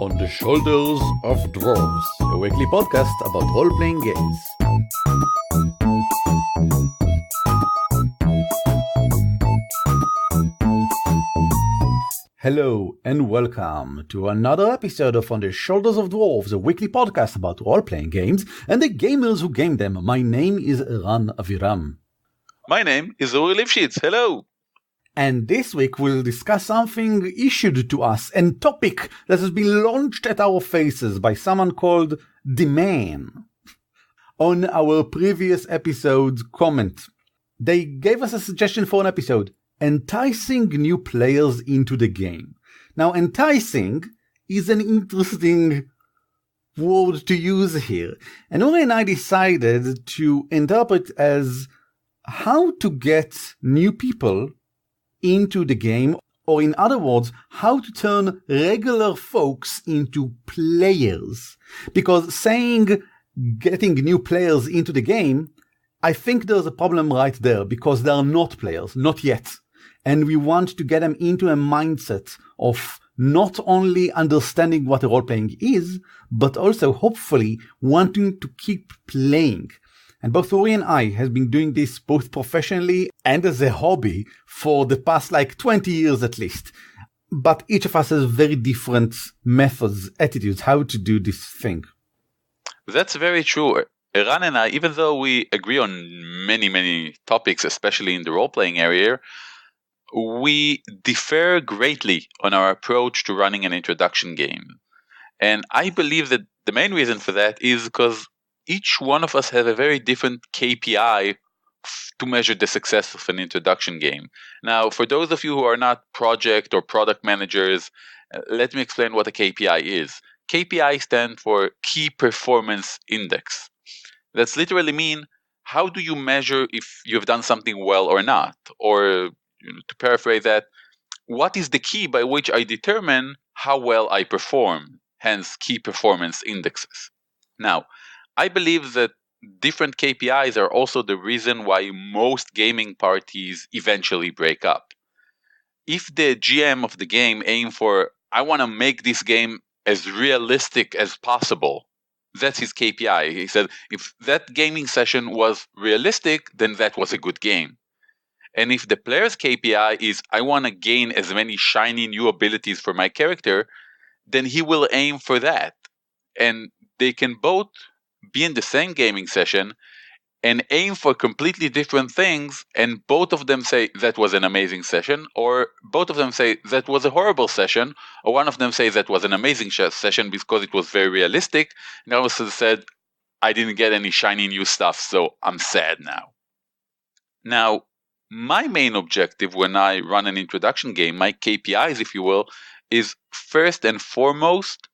On the Shoulders of Dwarves, a weekly podcast about role-playing games. Hello and welcome to another episode of On the Shoulders of Dwarves, a weekly podcast about role-playing games and the gamers who game them. My name is Eran and My name is Uri. Hello! And this week we'll discuss something issued to us and topic that has been launched at our faces by someone called The Man. On our previous episode's comment, they gave us a suggestion for an episode: enticing new players into the game. Now, enticing is an interesting word to use here. And Uri and I decided to interpret as how to get new people into the game, or in other words, how to turn regular folks into players. Because saying getting new players into the game, I think there's a problem right there, because they are not players, not yet. And we want to get them into a mindset of not only understanding what a role-playing is, but also hopefully wanting to keep playing. And both Uri and I have been doing this both professionally and as a hobby for the past 20 years at least. But each of us has very different methods, attitudes, how to do this thing. That's very true. Eran and I, even though we agree on many topics, especially in the role-playing area, we differ greatly on our approach to running an introduction game. And I believe that the main reason for that is because each one of us has a very different KPI to measure the success of an introduction game. Now, for those of you who are not project or product managers, let me explain what a KPI is. KPI stands for Key Performance Index. That's literally mean, how do you measure if you've done something well or not? Or, to paraphrase that, what is the key by which I determine how well I perform? Hence, Key Performance Indexes. Now, I believe that different KPIs are also the reason why most gaming parties eventually break up. If the GM of the game aim for, I want to make this game as realistic as possible, that's his KPI. He said, if that gaming session was realistic, then that was a good game. And if the player's KPI is, I want to gain as many shiny new abilities for my character, then he will aim for that. And they can both be in the same gaming session and aim for completely different things, and both of them say that was an amazing session, or both of them say that was a horrible session, or one of them say that was an amazing session because it was very realistic, and the other said, I didn't get any shiny new stuff, so I'm sad now. Now, my main objective when I run an introduction game, my KPIs, if you will, is first and foremost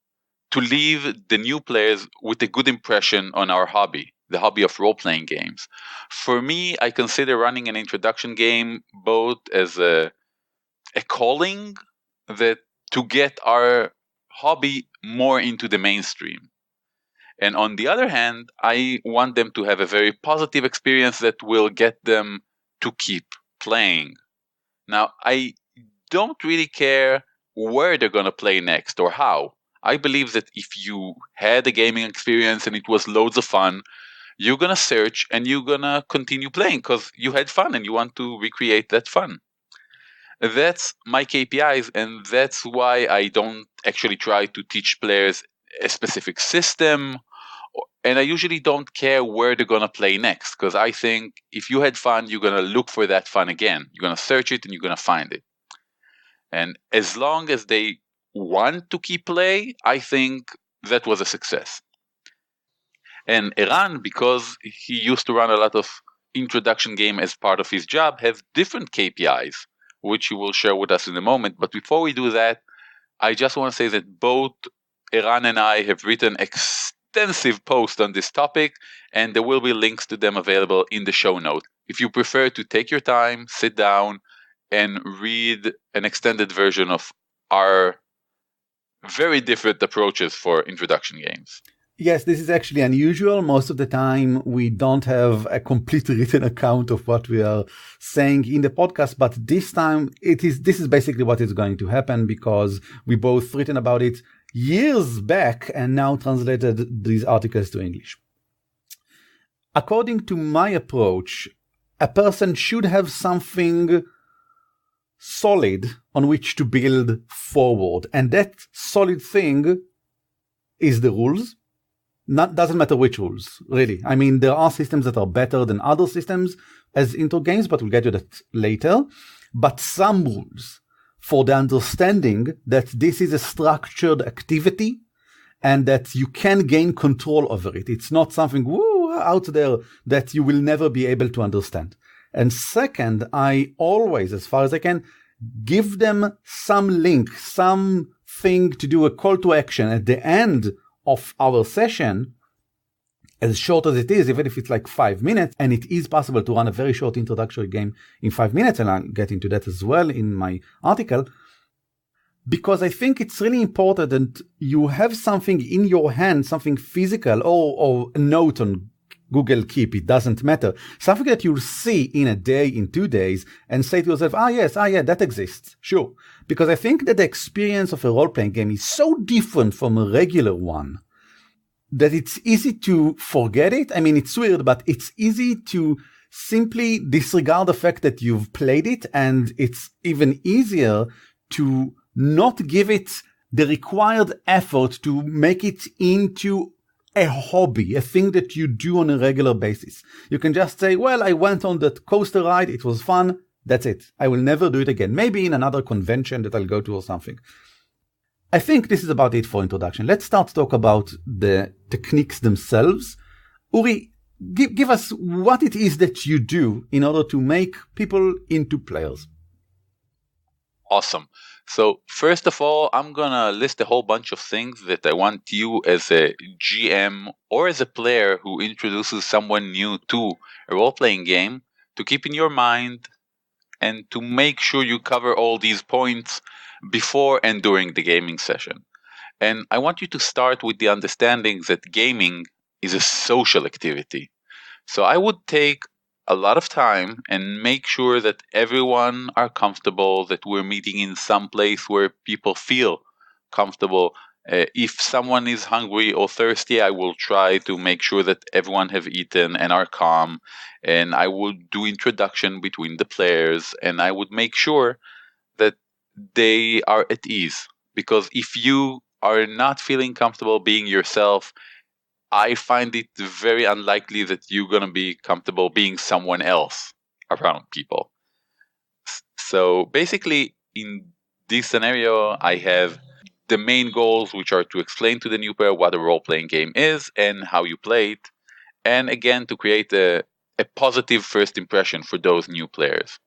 to leave the new players with a good impression on our hobby, the hobby of role-playing games. For me, I consider running an introduction game both as a calling that to get our hobby more into the mainstream. And on the other hand, I want them to have a very positive experience that will get them to keep playing. Now, I don't really care where they're going to play next or how. I believe that if you had a gaming experience and it was loads of fun, you're going to search and you're going to continue playing because you had fun and you want to recreate that fun. That's my KPIs, and that's why I don't actually try to teach players a specific system, and I usually don't care where they're going to play next, because I think if you had fun, you're going to look for that fun again. You're going to search it and you're going to find it. And as long as they want to keep play, I think that was a success. And Eran, because he used to run a lot of introduction game as part of his job, has different KPIs, which he will share with us in a moment. But before we do that, I just want to say that both Eran and I have written extensive posts on this topic, and there will be links to them available in the show note. If you prefer to take your time, sit down, and read an extended version of our very different approaches for introduction games. Yes, this is actually unusual. Most of the time, we don't have a complete written account of what we are saying in the podcast, but this time this is basically what is going to happen because we both written about it years back and now translated these articles to English. According to my approach, a person should have something solid on which to build forward. And that solid thing is the rules. Doesn't matter which rules, really. I mean, there are systems that are better than other systems as intro games, but we'll get to that later. But some rules for the understanding that this is a structured activity and that you can gain control over it. It's not something out there that you will never be able to understand. And second, I always, as far as I can, give them some link, something to do, a call to action at the end of our session, as short as it is, even if it's like 5 minutes, and it is possible to run a very short introductory game in 5 minutes, and I'll get into that as well in my article, because I think it's really important that you have something in your hand, something physical, or a note on Google Keep, it doesn't matter. Something that you'll see in a day, in 2 days, and say to yourself, yeah, that exists. Sure. Because I think that the experience of a role-playing game is so different from a regular one that it's easy to forget it. I mean, it's weird, but it's easy to simply disregard the fact that you've played it, and it's even easier to not give it the required effort to make it into a hobby, a thing that you do on a regular basis. You can just say, well, I went on that coaster ride, it was fun, that's it. I will never do it again. Maybe in another convention that I'll go to or something. I think this is about it for introduction. Let's start to talk about the techniques themselves. Uri, give us what it is that you do in order to make people into players. Awesome. So first of all, I'm going to list a whole bunch of things that I want you as a GM or as a player who introduces someone new to a role-playing game to keep in your mind and to make sure you cover all these points before and during the gaming session. And I want you to start with the understanding that gaming is a social activity. So I would take a lot of time and make sure that everyone are comfortable, that we're meeting in some place where people feel comfortable. If someone is hungry or thirsty, I will try to make sure that everyone have eaten and are calm. And I would do introduction between the players, and I would make sure that they are at ease. Because if you are not feeling comfortable being yourself, I find it very unlikely that you're going to be comfortable being someone else around people. So basically, in this scenario, I have the main goals, which are to explain to the new player what a role-playing game is and how you play it, and again, to create a positive first impression for those new players.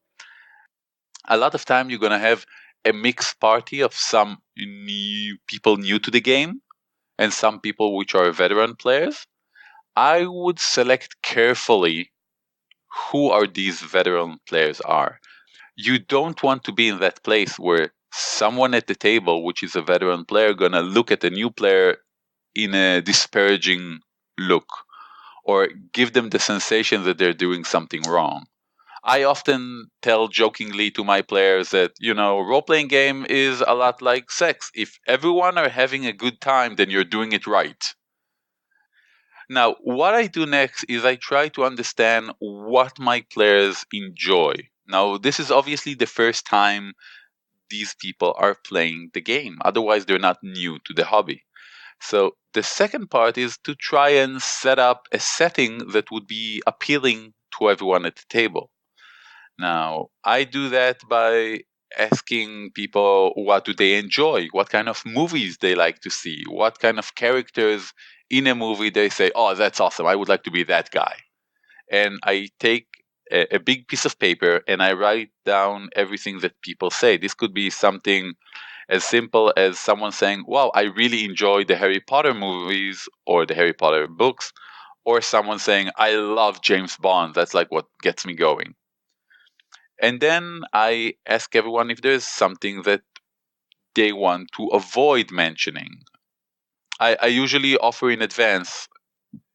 A lot of time, you're going to have a mixed party of some new people new to the game and some people which are veteran players. I would select carefully who are these veteran players are. You don't want to be in that place where someone at the table, which is a veteran player, gonna look at a new player in a disparaging look or give them the sensation that they're doing something wrong. I often tell jokingly to my players that, role-playing game is a lot like sex. If everyone are having a good time, then you're doing it right. Now, what I do next is I try to understand what my players enjoy. Now, this is obviously the first time these people are playing the game. Otherwise, they're not new to the hobby. So the second part is to try and set up a setting that would be appealing to everyone at the table. Now, I do that by asking people what do they enjoy, what kind of movies they like to see, what kind of characters in a movie they say, oh, that's awesome, I would like to be that guy. And I take a big piece of paper and I write down everything that people say. This could be something as simple as someone saying, wow, I really enjoy the Harry Potter movies or the Harry Potter books, or someone saying, I love James Bond, that's like what gets me going. And then I ask everyone if there's something that they want to avoid mentioning. I usually offer in advance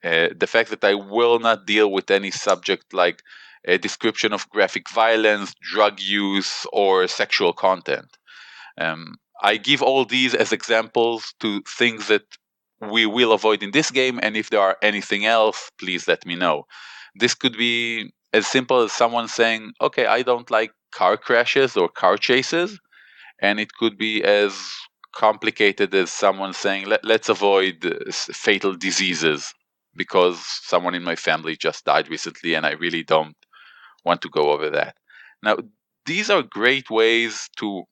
the fact that I will not deal with any subject like a description of graphic violence, drug use, or sexual content. I give all these as examples to things that we will avoid in this game, and if there are anything else, please let me know. This could be as simple as someone saying, okay, I don't like car crashes or car chases, and it could be as complicated as someone saying, let's avoid fatal diseases because someone in my family just died recently and I really don't want to go over that. Now, these are great ways to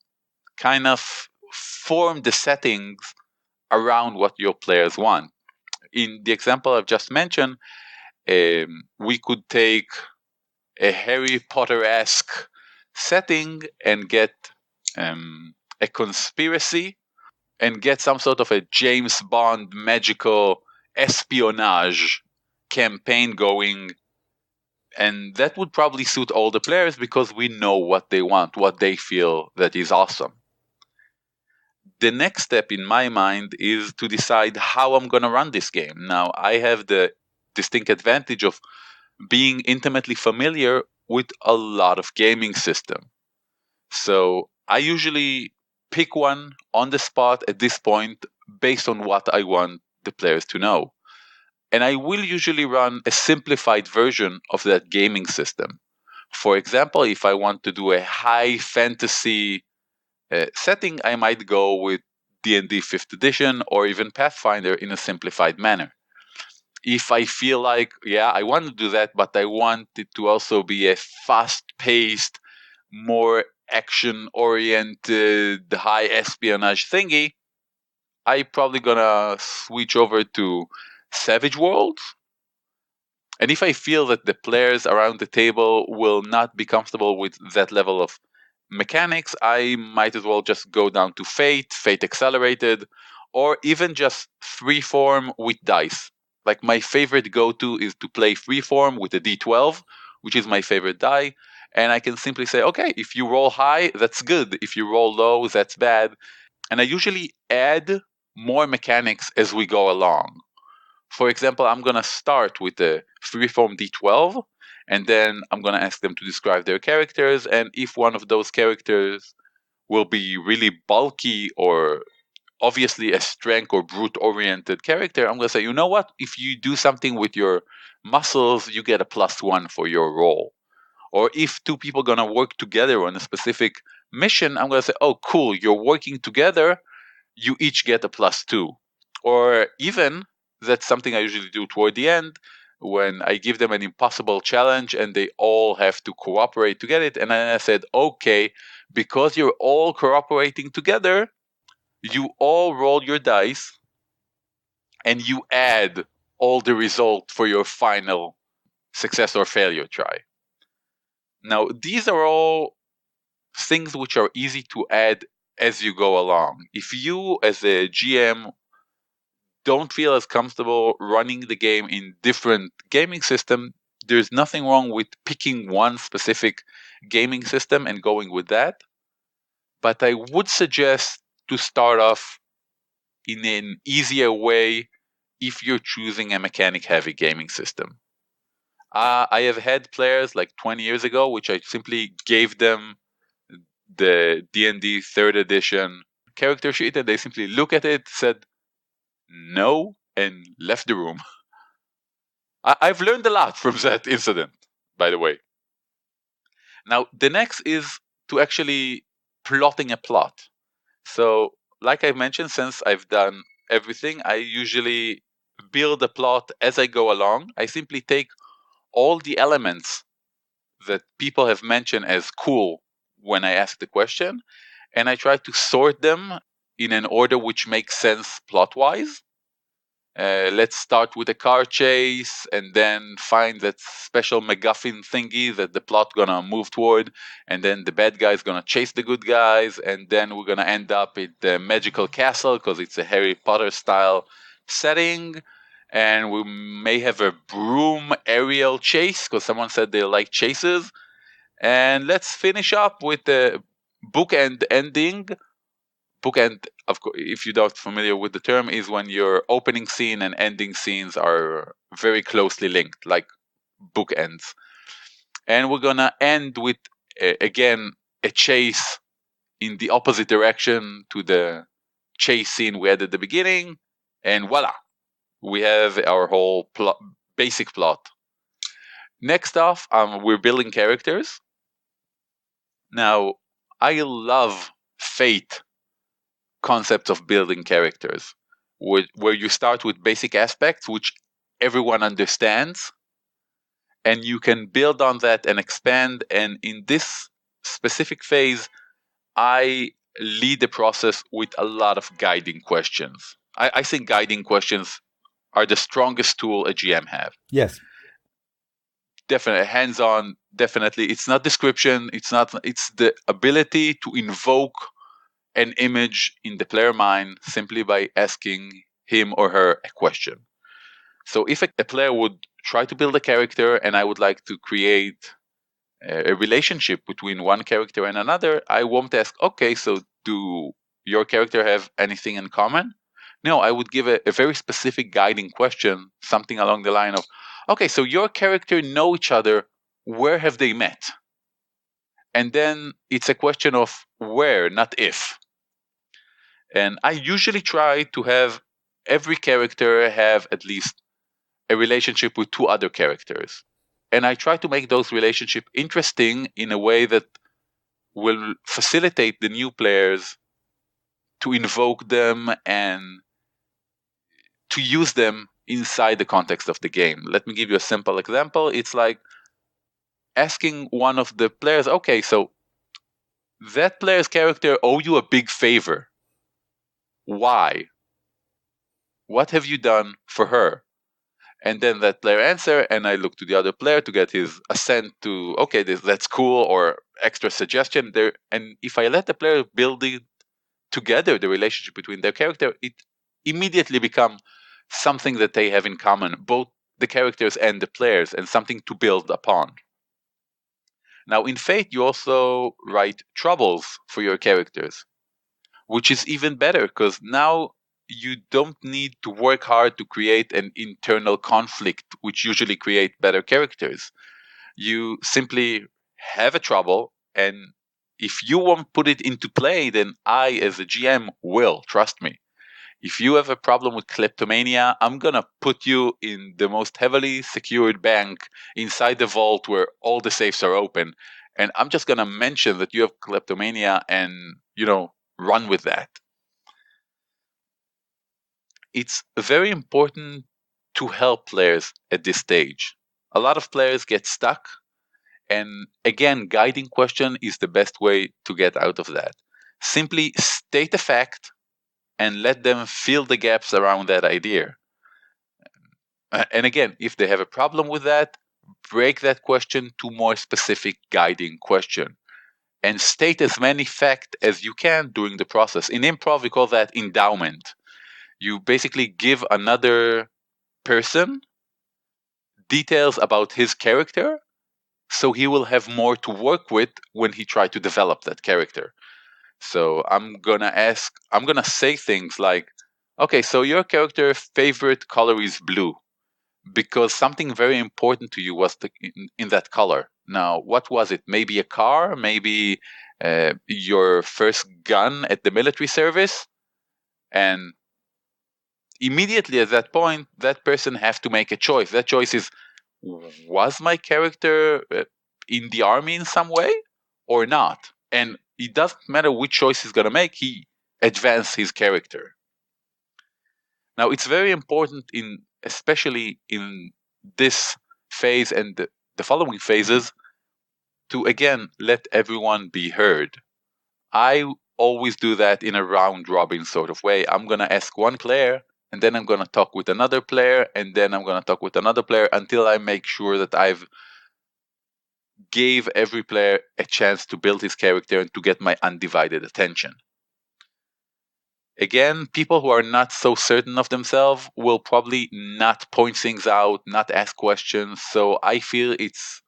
kind of form the settings around what your players want. In the example I've just mentioned, we could take a Harry Potter-esque setting and get a conspiracy and get some sort of a James Bond magical espionage campaign going. And that would probably suit all the players because we know what they want, what they feel that is awesome. The next step in my mind is to decide how I'm going to run this game. Now, I have the distinct advantage of being intimately familiar with a lot of gaming systems. So I usually pick one on the spot at this point based on what I want the players to know. And I will usually run a simplified version of that gaming system. For example, if I want to do a high fantasy setting, I might go with D&D 5th edition or even Pathfinder in a simplified manner. If I feel like, yeah, I want to do that, but I want it to also be a fast-paced, more action-oriented, high espionage thingy, I probably gonna switch over to Savage Worlds. And if I feel that the players around the table will not be comfortable with that level of mechanics, I might as well just go down to Fate Accelerated, or even just Freeform with dice. Like my favorite go-to is to play Freeform with a D12, which is my favorite die, and I can simply say, okay, if you roll high, that's good. If you roll low, that's bad. And I usually add more mechanics as we go along. For example, I'm going to start with a Freeform D12, and then I'm going to ask them to describe their characters, and if one of those characters will be really bulky or obviously a strength or brute-oriented character, I'm going to say, you know what? If you do something with your muscles, you get a +1 for your roll. Or if two people are going to work together on a specific mission, I'm going to say, oh, cool, you're working together, you each get a +2. Or even, that's something I usually do toward the end, when I give them an impossible challenge and they all have to cooperate to get it. And then I said, okay, because you're all cooperating together, you all roll your dice and you add all the result for your final success or failure try. Now, these are all things which are easy to add as you go along. If you, as a GM, don't feel as comfortable running the game in different gaming system, there's nothing wrong with picking one specific gaming system and going with that. But I would suggest to start off in an easier way if you're choosing a mechanic-heavy gaming system. I have had players like 20 years ago, which I simply gave them the D&D 3rd edition character sheet, and they simply look at it, said no, and left the room. I've learned a lot from that incident, by the way. Now, the next is to actually plotting a plot. So, like I mentioned, since I've done everything, I usually build a plot as I go along. I simply take all the elements that people have mentioned as cool when I ask the question, and I try to sort them in an order which makes sense plot-wise. Let's start with a car chase and then find that special MacGuffin thingy that the plot gonna move toward, and then the bad guys gonna chase the good guys, and then we're gonna end up at the magical castle because it's a Harry Potter style setting, and we may have a broom aerial chase because someone said they like chases, and let's finish up with the bookend ending. Bookend, of course, if you're not familiar with the term, is when your opening scene and ending scenes are very closely linked, like bookends. And we're gonna end with again a chase in the opposite direction to the chase scene we had at the beginning, and voila, we have our whole basic plot. Next off, we're building characters. Now, I love Fate concepts of building characters, where you start with basic aspects which everyone understands, and you can build on that and expand. And in this specific phase, I lead the process with a lot of guiding questions. I think guiding questions are the strongest tool a GM have. Yes. Definitely hands-on. Definitely, it's not description. It's the ability to invoke an image in the player mind simply by asking him or her a question. So if a player would try to build a character and I would like to create a relationship between one character and another, I won't ask, okay, so do your character have anything in common? No, I would give a very specific guiding question, something along the line of, okay, so your character know each other, where have they met? And then it's a question of where, not if. And I usually try to have every character have at least a relationship with two other characters. And I try to make those relationships interesting in a way that will facilitate the new players to invoke them and to use them inside the context of the game. Let me give you a simple example. It's like asking one of the players, okay, so that player's character owe you a big favor. Why? What have you done for her? And then that player answer, and I look to the other player to get his assent to, okay, that's cool, or extra suggestion there. And if I let the player build it together, the relationship between their character, it immediately become something that they have in common, both the characters and the players, and something to build upon. Now, in Fate, you also write troubles for your characters, which is even better, because now you don't need to work hard to create an internal conflict, which usually create better characters. You simply have a trouble, and if you won't put it into play, then I, as a GM, will. Trust me. If you have a problem with kleptomania, I'm going to put you in the most heavily secured bank inside the vault where all the safes are open. And I'm just going to mention that you have kleptomania and, run with that. It's very important to help players at this stage. A lot of players get stuck. And again, guiding question is the best way to get out of that. Simply state a fact and let them fill the gaps around that idea. And again, if they have a problem with that, break that question to more specific guiding question. And state as many facts as you can during the process. In improv, we call that endowment. You basically give another person details about his character, so he will have more to work with when he tries to develop that character. So I'm gonna say things like, okay, so your character favorite color is blue because something very important to you was in that color. Now, what was it? Maybe a car, maybe your first gun at the military service, and immediately at that point, that person has to make a choice. That choice is, was my character in the army in some way or not? And it doesn't matter which choice he's going to make, he advances his character. Now, it's very important, especially in this phase and the following phases, to again let everyone be heard. I always do that in a round robin sort of way. I'm going to ask one player, and then I'm going to talk with another player, and then I'm going to talk with another player until I make sure that I've gave every player a chance to build his character and to get my undivided attention. Again, people who are not so certain of themselves will probably not point things out, not ask questions. So I feel it's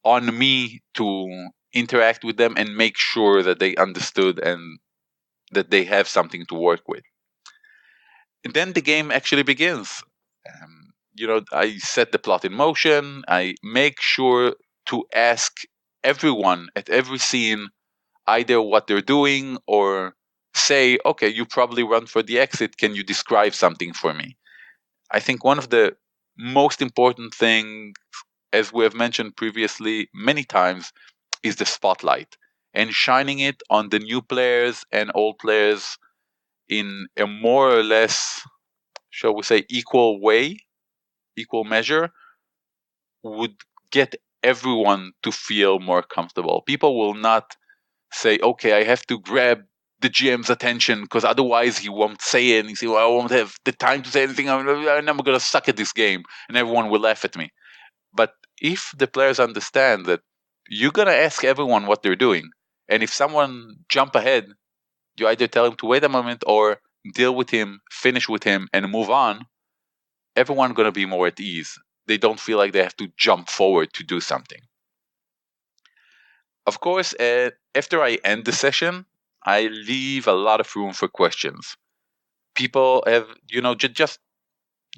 on me to interact with them and make sure that they understood and that they have something to work with. And then the game actually begins. I set the plot in motion. I make sure to ask everyone at every scene, either what they're doing or say, okay, you probably run for the exit. Can you describe something for me? I think one of the most important things, as we have mentioned previously many times, is the spotlight and shining it on the new players and old players in a more or less, shall we say, equal way, equal measure, would get everyone to feel more comfortable. People will not say, okay, I have to grab the GM's attention because otherwise he won't say it. And he say, well, I won't have the time to say anything. I'm going to suck at this game and everyone will laugh at me. But if the players understand that you're going to ask everyone what they're doing, and if someone jump ahead, you either tell him to wait a moment or deal with him, finish with him, and move on, everyone's going to be more at ease. They don't feel like they have to jump forward to do something. Of course, after I end the session, I leave a lot of room for questions. People have, just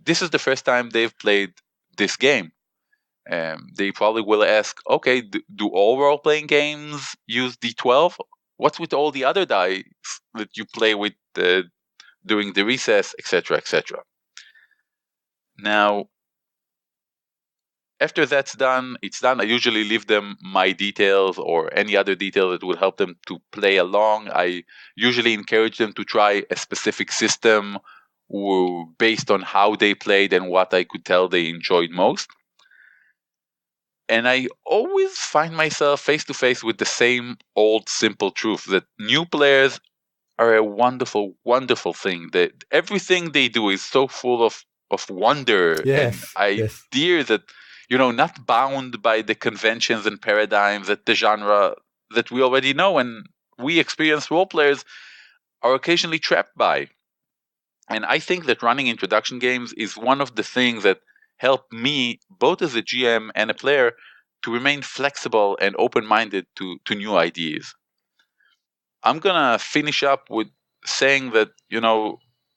this is the first time they've played this game. They probably will ask, okay, do all role-playing games use D12? What's with all the other dice that you play with during the recess, etc., etc.? Now, after it's done, I usually leave them my details or any other detail that will help them to play along. I usually encourage them to try a specific system based on how they played and what I could tell they enjoyed most. And I always find myself face to face with the same old simple truth that new players are a wonderful, wonderful thing. That everything they do is so full of wonder and idea that, not bound by the conventions and paradigms that the genre that we already know and we experienced role players are occasionally trapped by. And I think that running introduction games is one of the things that help me, both as a GM and a player, to remain flexible and open-minded to new ideas. I'm going to finish up with saying that,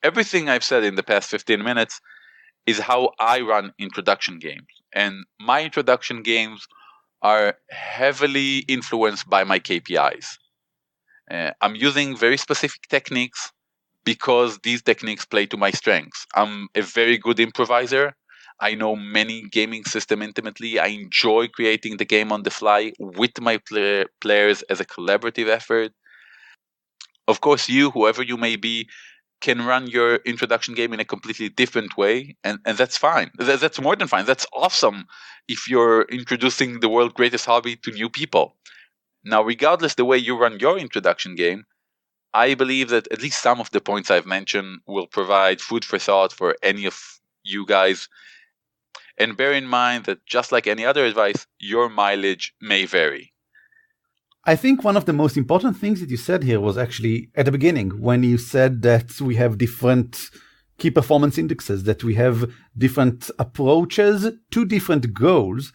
everything I've said in the past 15 minutes is how I run introduction games. And my introduction games are heavily influenced by my KPIs. I'm using very specific techniques because these techniques play to my strengths. I'm a very good improviser. I know many gaming systems intimately. I enjoy creating the game on the fly with my players as a collaborative effort. Of course, whoever you may be, can run your introduction game in a completely different way, and that's fine. That's more than fine. That's awesome if you're introducing the world's greatest hobby to new people. Now, regardless the way you run your introduction game, I believe that at least some of the points I've mentioned will provide food for thought for any of you guys. And bear in mind that just like any other advice, your mileage may vary. I think one of the most important things that you said here was actually at the beginning when you said that we have different key performance indexes, that we have different approaches to different goals.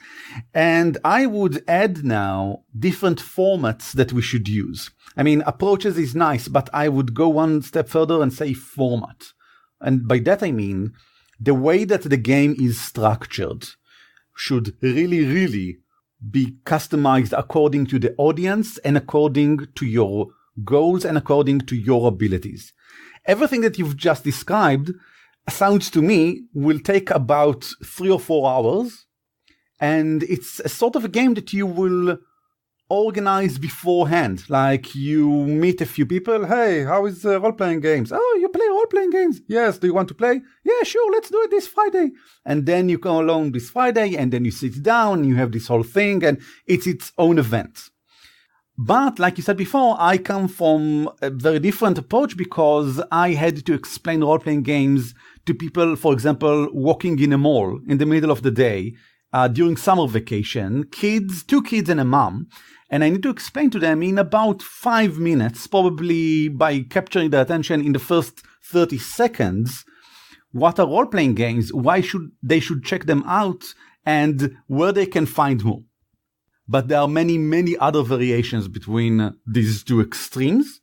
And I would add now different formats that we should use. I mean, approaches is nice, but I would go one step further and say format. And by that I mean the way that the game is structured should really, really be customized according to the audience and according to your goals and according to your abilities. Everything that you've just described sounds to me will take about 3 or 4 hours, and it's a sort of a game that you will organize beforehand. Like you meet a few people. Hey, how is role-playing games? Oh, you play role-playing games? Yes. Do you want to play? Yeah, sure. Let's do it this Friday. And then you come along this Friday and then you sit down, you have this whole thing and it's its own event. But like you said before, I come from a very different approach because I had to explain role-playing games to people, for example, walking in a mall in the middle of the day during summer vacation, 2 kids and a mom. And I need to explain to them in about 5 minutes, probably by capturing their attention in the first 30 seconds, what are role-playing games, why they should check them out, and where they can find more. But there are many, many other variations between these two extremes.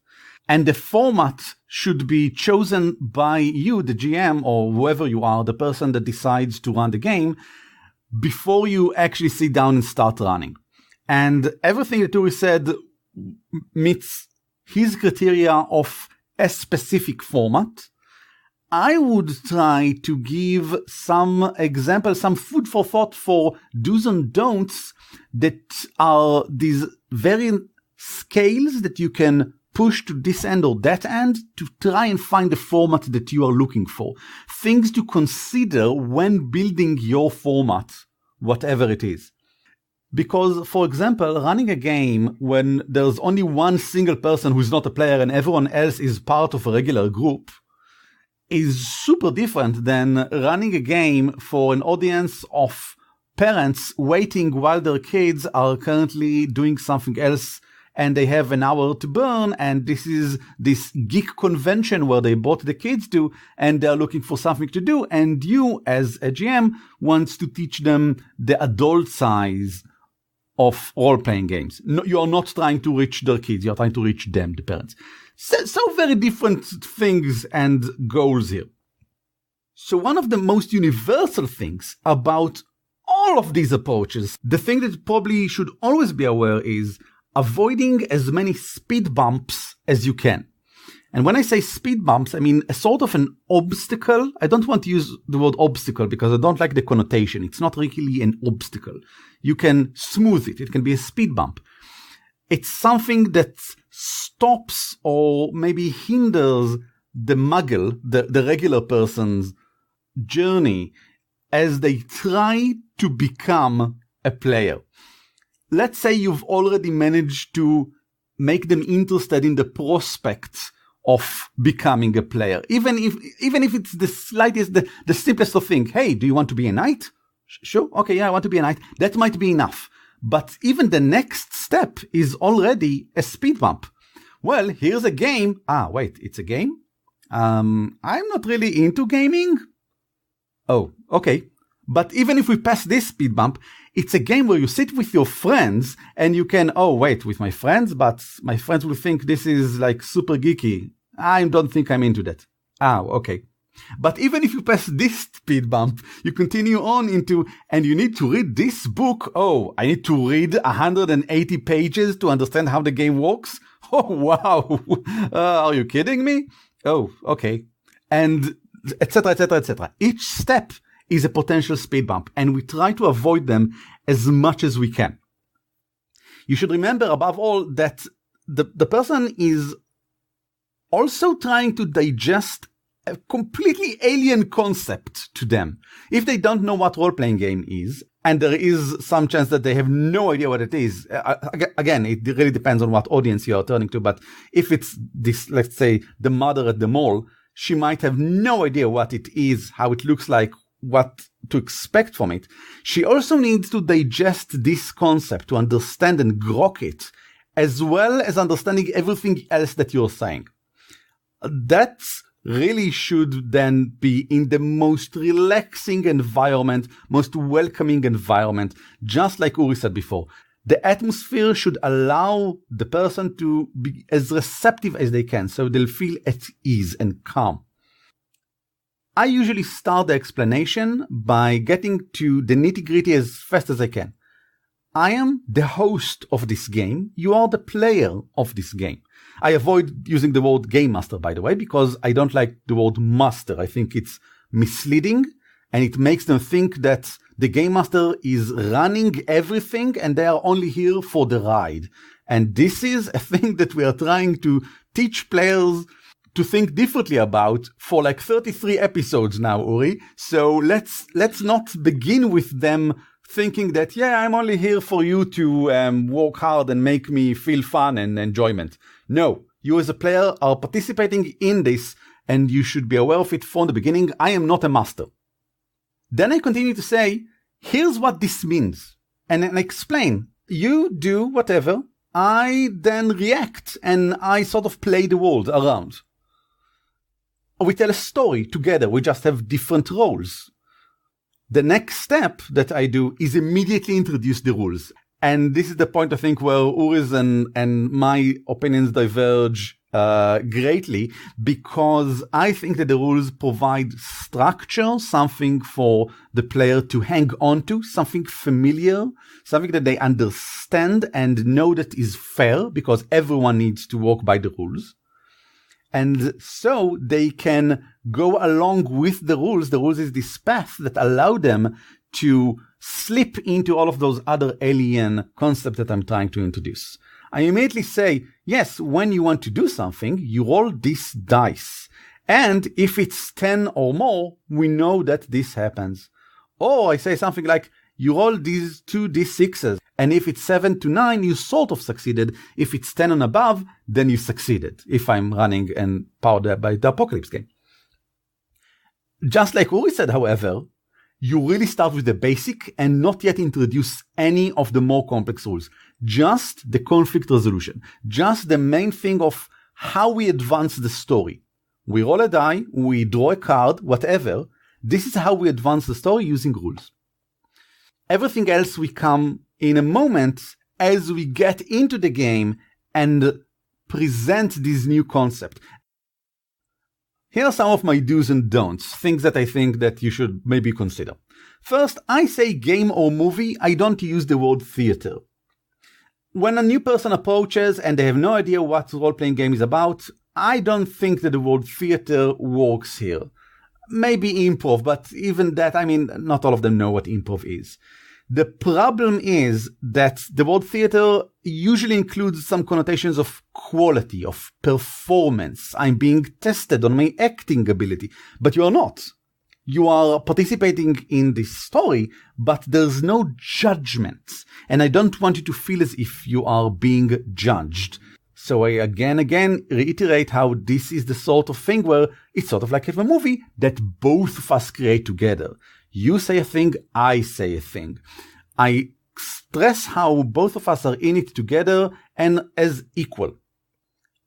And the format should be chosen by you, the GM, or whoever you are, the person that decides to run the game, before you actually sit down and start running. And everything that Uri said meets his criteria of a specific format, I would try to give some examples, some food for thought for do's and don'ts that are these very scales that you can push to this end or that end to try and find the format that you are looking for. Things to consider when building your format, whatever it is. Because, for example, running a game when there's only one single person who's not a player and everyone else is part of a regular group is super different than running a game for an audience of parents waiting while their kids are currently doing something else and they have an hour to burn, and this is this geek convention where they brought the kids to, and they're looking for something to do, and you, as a GM, wants to teach them the adult size of role-playing games. No, you're not trying to reach their kids, you're trying to reach them, the parents. So very different things and goals here. So one of the most universal things about all of these approaches, the thing that probably should always be aware is avoiding as many speed bumps as you can. And when I say speed bumps, I mean a sort of an obstacle. I don't want to use the word obstacle because I don't like the connotation. It's not really an obstacle. You can smooth it. It can be a speed bump. It's something that stops or maybe hinders the muggle, the regular person's journey as they try to become a player. Let's say you've already managed to make them interested in the prospects of becoming a player. Even if it's the slightest, the simplest of things. Hey, do you want to be a knight? Sure. Okay. Yeah, I want to be a knight. That might be enough. But even the next step is already a speed bump. Well, here's a game. Wait, it's a game? I'm not really into gaming. Oh, okay. But even if we pass this speed bump, it's a game where you sit with your friends and you can, with my friends, but my friends will think this is like super geeky. I don't think I'm into that. Okay. But even if you pass this speed bump, you continue on into, and you need to read this book. I need to read 180 pages to understand how the game works. Oh, wow. Are you kidding me? Oh, okay. And etc., etc., etc. Each step is a potential speed bump, and we try to avoid them as much as we can. You should remember above all that the person is also trying to digest a completely alien concept to them. If they don't know what role-playing game is, and there is some chance that they have no idea what it is, again, it really depends on what audience you are turning to, but if it's this, let's say, the mother at the mall, she might have no idea what it is, how it looks like, what to expect from it. She also needs to digest this concept, to understand and grok it, as well as understanding everything else that you're saying. That really should then be in the most relaxing environment, most welcoming environment, just like Uri said before. The atmosphere should allow the person to be as receptive as they can, so they'll feel at ease and calm. I usually start the explanation by getting to the nitty-gritty as fast as I can. I am the host of this game. You are the player of this game. I avoid using the word game master, by the way, because I don't like the word master. I think it's misleading and it makes them think that the game master is running everything and they are only here for the ride. And this is a thing that we are trying to teach players to think differently about for like 33 episodes now, Uri. So let's not begin with them thinking that, I'm only here for you to work hard and make me feel fun and enjoyment. No, you as a player are participating in this and you should be aware of it from the beginning. I am not a master. Then I continue to say, here's what this means. And I explain, you do whatever. I then react and I sort of play the world around. We tell a story together. We just have different roles. The next step that I do is immediately introduce the rules. And this is the point, I think, where Uri's and my opinions diverge greatly, because I think that the rules provide structure, something for the player to hang on to, something familiar, something that they understand and know that is fair, because everyone needs to walk by the rules. And so they can go along with the rules. The rules is this path that allow them to slip into all of those other alien concepts that I'm trying to introduce. I immediately say, yes, when you want to do something, you roll this dice. And if it's 10 or more, we know that this happens. Or I say something like, you roll these 2d6s. And if it's 7 to 9, you sort of succeeded. If it's 10 and above, then you succeeded. If I'm running and powered by the Apocalypse game. Just like Uri said, however, you really start with the basic and not yet introduce any of the more complex rules. Just the conflict resolution. Just the main thing of how we advance the story. We roll a die, we draw a card, whatever. This is how we advance the story using rules. Everything else we come in a moment as we get into the game and present this new concept. Here are some of my do's and don'ts, things that I think that you should maybe consider. First, I say game or movie, I don't use the word theater. When a new person approaches and they have no idea what role-playing game is about, I don't think that the word theater works here. Maybe improv, but even that, not all of them know what improv is. The problem is that the word theater usually includes some connotations of quality, of performance. I'm being tested on my acting ability, but you are not. You are participating in this story, but there's no judgment. And I don't want you to feel as if you are being judged. So I again reiterate how this is the sort of thing where it's sort of like a movie that both of us create together. You say a thing, I say a thing. I stress how both of us are in it together and as equal.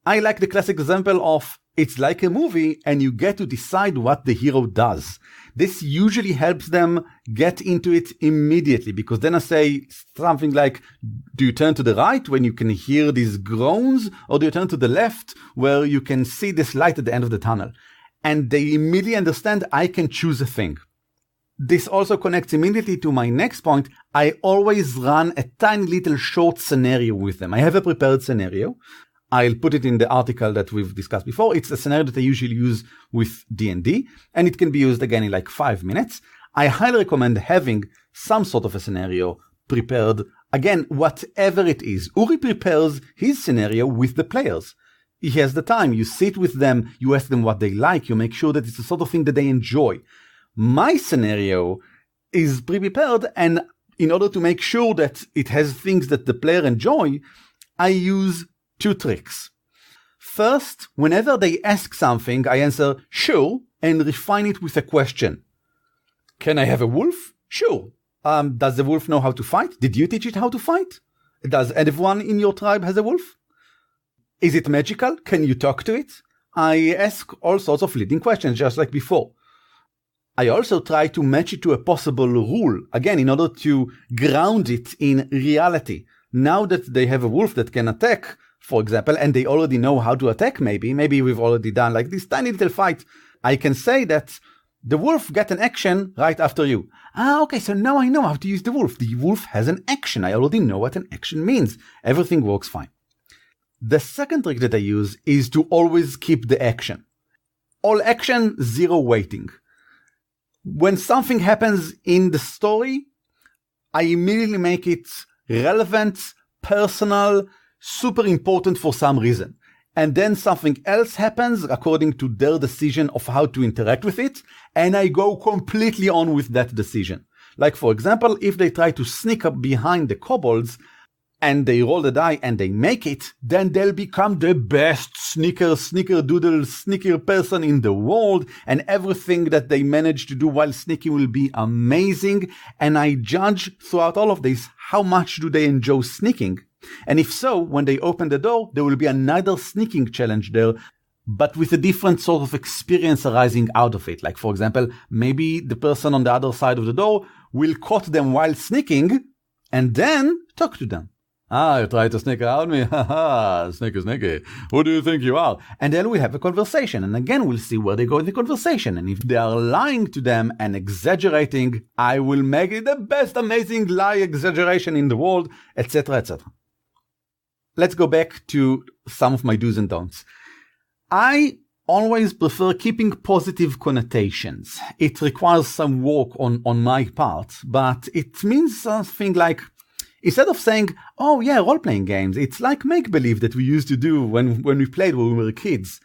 I like the classic example of it's like a movie and you get to decide what the hero does. This usually helps them get into it immediately, because then I say something like, do you turn to the right when you can hear these groans, or do you turn to the left where you can see this light at the end of the tunnel? And they immediately understand I can choose a thing. This also connects immediately to my next point. I always run a tiny little short scenario with them. I have a prepared scenario. I'll put it in the article that we've discussed before. It's a scenario that I usually use with D&D, and it can be used again in like 5 minutes. I highly recommend having some sort of a scenario prepared. Again, whatever it is. Uri prepares his scenario with the players. He has the time. You sit with them. You ask them what they like. You make sure that it's the sort of thing that they enjoy. My scenario is pre-prepared, and in order to make sure that it has things that the player enjoy, I use 2 tricks. First, whenever they ask something, I answer sure and refine it with a question. Can I have a wolf? Sure. Does the wolf know how to fight? Did you teach it how to fight? Does everyone in your tribe has a wolf? Is it magical? Can you talk to it? I ask all sorts of leading questions, just like before. I also try to match it to a possible rule, again, in order to ground it in reality. Now that they have a wolf that can attack, for example, and they already know how to attack, maybe we've already done like this tiny little fight, I can say that the wolf get an action right after you. Okay, so now I know how to use the wolf. The wolf has an action. I already know what an action means. Everything works fine. The second trick that I use is to always keep the action. All action, 0 waiting. When something happens in the story, I immediately make it relevant, personal, super important for some reason. And then something else happens according to their decision of how to interact with it, and I go completely on with that decision. Like, for example, if they try to sneak up behind the kobolds, and they roll the die and they make it, then they'll become the best sneaker person in the world, and everything that they manage to do while sneaking will be amazing. And I judge throughout all of this, how much do they enjoy sneaking? And if so, when they open the door, there will be another sneaking challenge there, but with a different sort of experience arising out of it. Like, for example, maybe the person on the other side of the door will caught them while sneaking and then talk to them. You try to sneak around me? Ha sneaky, sneaky. Who do you think you are? And then we'll have a conversation. And again, we'll see where they go in the conversation. And if they are lying to them and exaggerating, I will make it the best amazing lie exaggeration in the world, etc., etc. Let's go back to some of my do's and don'ts. I always prefer keeping positive connotations. It requires some work on my part, but it means something like, instead of saying, oh yeah, role-playing games, it's like make-believe that we used to do when we played when we were kids.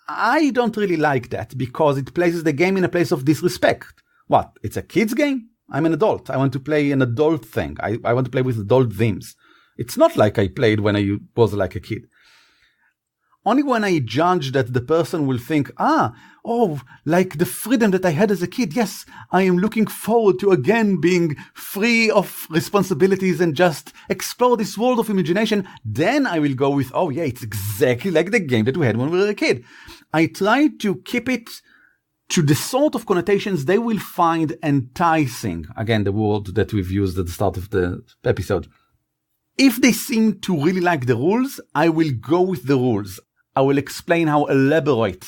I don't really like that because it places the game in a place of disrespect. What? It's a kid's game? I'm an adult. I want to play an adult thing. I want to play with adult themes. It's not like I played when I was like a kid. Only when I judge that the person will think, like the freedom that I had as a kid, yes, I am looking forward to again being free of responsibilities and just explore this world of imagination, then I will go with, oh yeah, it's exactly like the game that we had when we were a kid. I try to keep it to the sort of connotations they will find enticing. Again, the word that we've used at the start of the episode. If they seem to really like the rules, I will go with the rules. I will explain how elaborate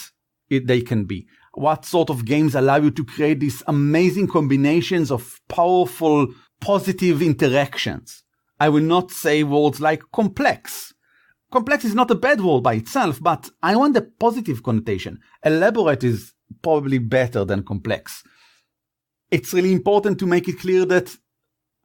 they can be. What sort of games allow you to create these amazing combinations of powerful, positive interactions. I will not say words like complex. Complex is not a bad word by itself, but I want a positive connotation. Elaborate is probably better than complex. It's really important to make it clear that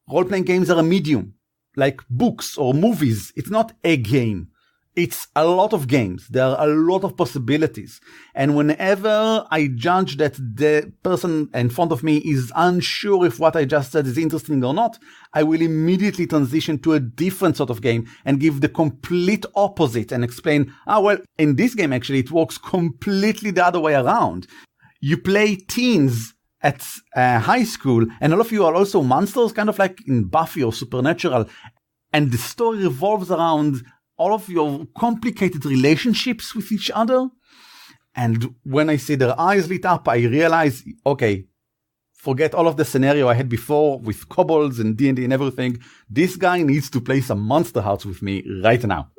role-playing games are a medium, like books or movies. It's not a game. It's a lot of games. There are a lot of possibilities. And whenever I judge that the person in front of me is unsure if what I just said is interesting or not, I will immediately transition to a different sort of game and give the complete opposite and explain, in this game actually it works completely the other way around. You play teens at high school and all of you are also monsters, kind of like in Buffy or Supernatural. And the story revolves around all of your complicated relationships with each other. And when I see their eyes lit up, I realize, okay, forget all of the scenario I had before with kobolds and D&D and everything. This guy needs to play some Monster Hearts with me right now.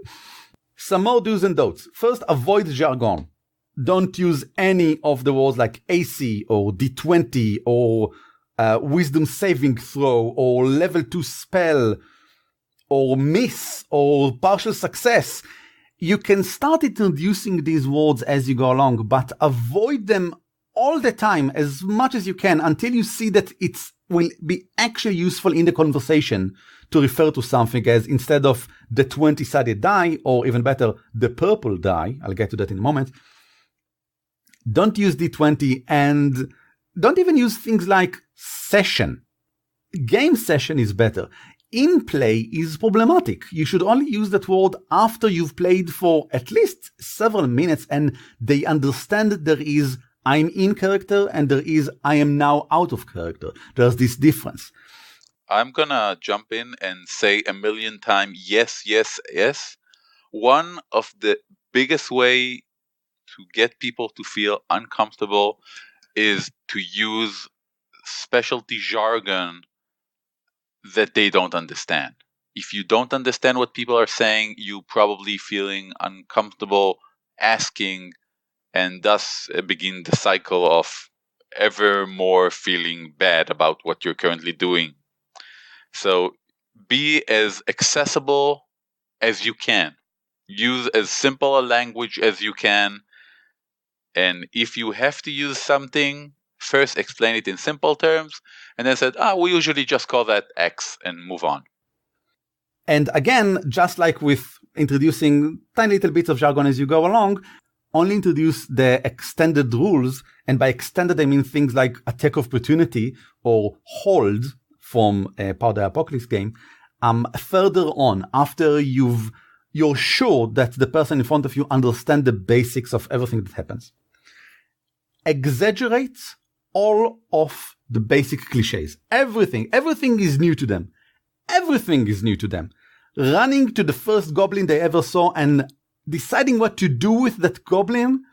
Some more do's and don'ts. First, avoid jargon. Don't use any of the words like AC or D20 or wisdom saving throw or level 2 spell or miss, or partial success. You can start introducing these words as you go along, but avoid them all the time as much as you can until you see that it will be actually useful in the conversation to refer to something as, instead of the 20-sided die, or even better, the purple die. I'll get to that in a moment. Don't use D20 and don't even use things like session. Game session is better. In play is problematic. You should only use that word after you've played for at least several minutes and they understand there is I'm in character and there is I am now out of character. There's this difference. I'm gonna jump in and say a million times yes, yes, yes. One of the biggest way to get people to feel uncomfortable is to use specialty jargon that they don't understand. If you don't understand what people are saying, you probably feeling uncomfortable asking, and thus begin the cycle of ever more feeling bad about what you're currently doing. So be as accessible as you can. Use as simple a language as you can. And if you have to use something, first explain it in simple terms, and then said, we usually just call that X and move on. And again, just like with introducing tiny little bits of jargon as you go along, only introduce the extended rules. And by extended, I mean things like attack of opportunity or hold from a Power the Apocalypse game, further on, after you're sure that the person in front of you understands the basics of everything that happens. Exaggerate all of the basic cliches. Everything is new to them. Everything is new to them. Running to the first goblin they ever saw and deciding what to do with that goblin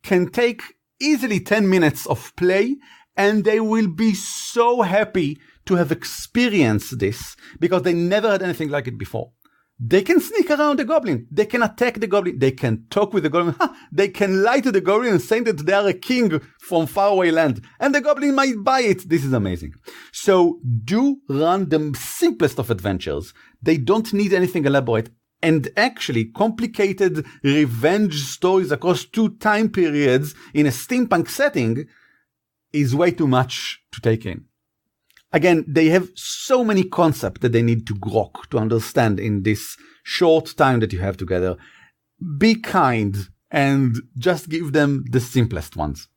can take easily 10 minutes of play, and they will be so happy to have experienced this because they never had anything like it before. They can sneak around the goblin. They can attack the goblin. They can talk with the goblin. They can lie to the goblin and say that they are a king from faraway land. And the goblin might buy it. This is amazing. So do run the simplest of adventures. They don't need anything elaborate. And actually, complicated revenge stories across 2 time periods in a steampunk setting is way too much to take in. Again, they have so many concepts that they need to grok, to understand in this short time that you have together. Be kind and just give them the simplest ones.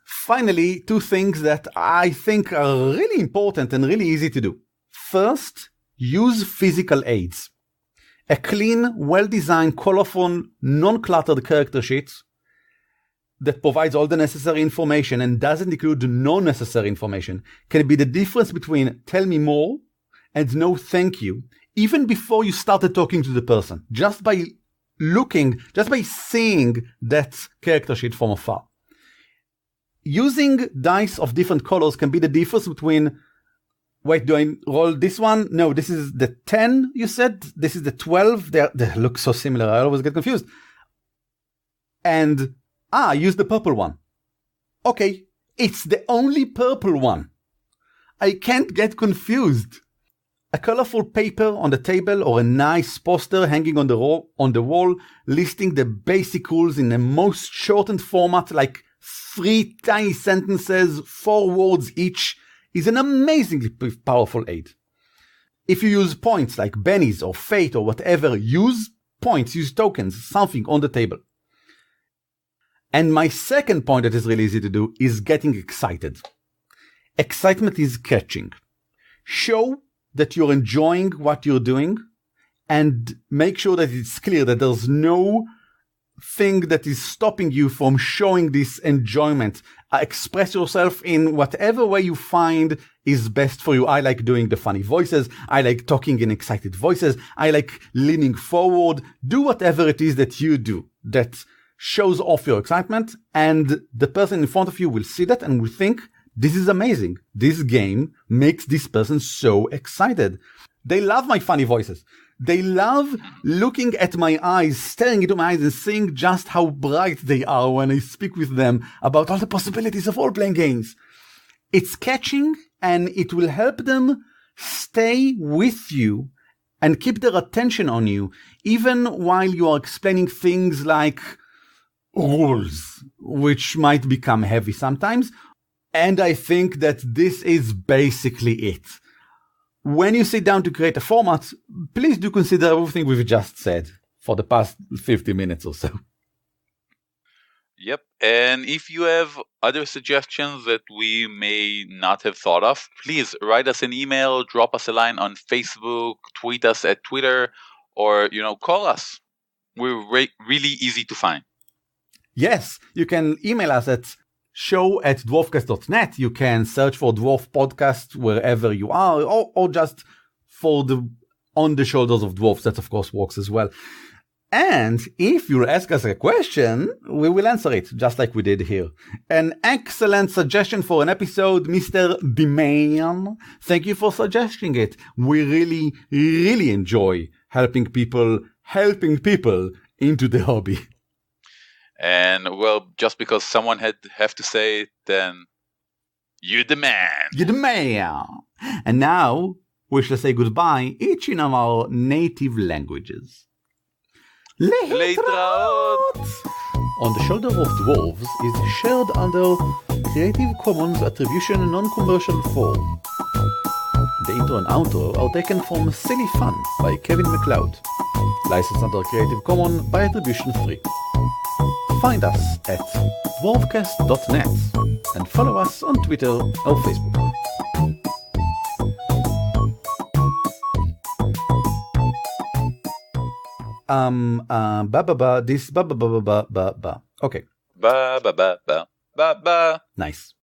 Finally, 2 things that I think are really important and really easy to do. First, use physical aids. A clean, well-designed, colorful, non-cluttered character sheet that provides all the necessary information and doesn't include no necessary information can be the difference between tell me more and no thank you, even before you started talking to the person, just by seeing that character sheet from afar. Using dice of different colors can be the difference between, wait, do I roll this one? No, this is the 10 you said, this is the 12, they look so similar, I always get confused. And use the purple one. Okay, it's the only purple one. I can't get confused. A colorful paper on the table or a nice poster hanging on the wall listing the basic rules in the most shortened format, like 3 tiny sentences, 4 words each, is an amazingly powerful aid. If you use points like bennies or fate or whatever, use points, use tokens, something on the table. And my second point that is really easy to do is getting excited. Excitement is catching. Show that you're enjoying what you're doing and make sure that it's clear that there's no thing that is stopping you from showing this enjoyment. Express yourself in whatever way you find is best for you. I like doing the funny voices. I like talking in excited voices. I like leaning forward. Do whatever it is that you do that shows off your excitement, and the person in front of you will see that and will think, this is amazing. This game makes this person so excited. They love my funny voices. They love looking at my eyes, staring into my eyes and seeing just how bright they are when I speak with them about all the possibilities of role-playing games. It's catching, and it will help them stay with you and keep their attention on you, even while you are explaining things like rules, which might become heavy sometimes. And I think that this is basically it. When you sit down to create a format, please do consider everything we've just said for the past 50 minutes or so. Yep. And if you have other suggestions that we may not have thought of, please write us an email, drop us a line on Facebook, tweet us at Twitter, or, call us. We're really easy to find. Yes, you can email us at show@dwarfcast.net. You can search for Dwarf Podcast wherever you are, or just for the On the Shoulders of Dwarfs. That, of course, works as well. And if you ask us a question, we will answer it, just like we did here. An excellent suggestion for an episode, Mr. D-Man. Thank you for suggesting it. We really, really enjoy helping people into the hobby. And, well, just because someone have to say it, then you're the man. You're the man. And now we shall say goodbye, each in our native languages. Leitraot! On the Shoulder of Dwarves is shared under Creative Commons Attribution Non-Commercial form. The intro and outro are taken from Silly Fun by Kevin MacLeod. Licensed under Creative Commons by Attribution Free. Find us at dwarfcast.net and follow us on Twitter or Facebook. This. Okay. Ba. Nice.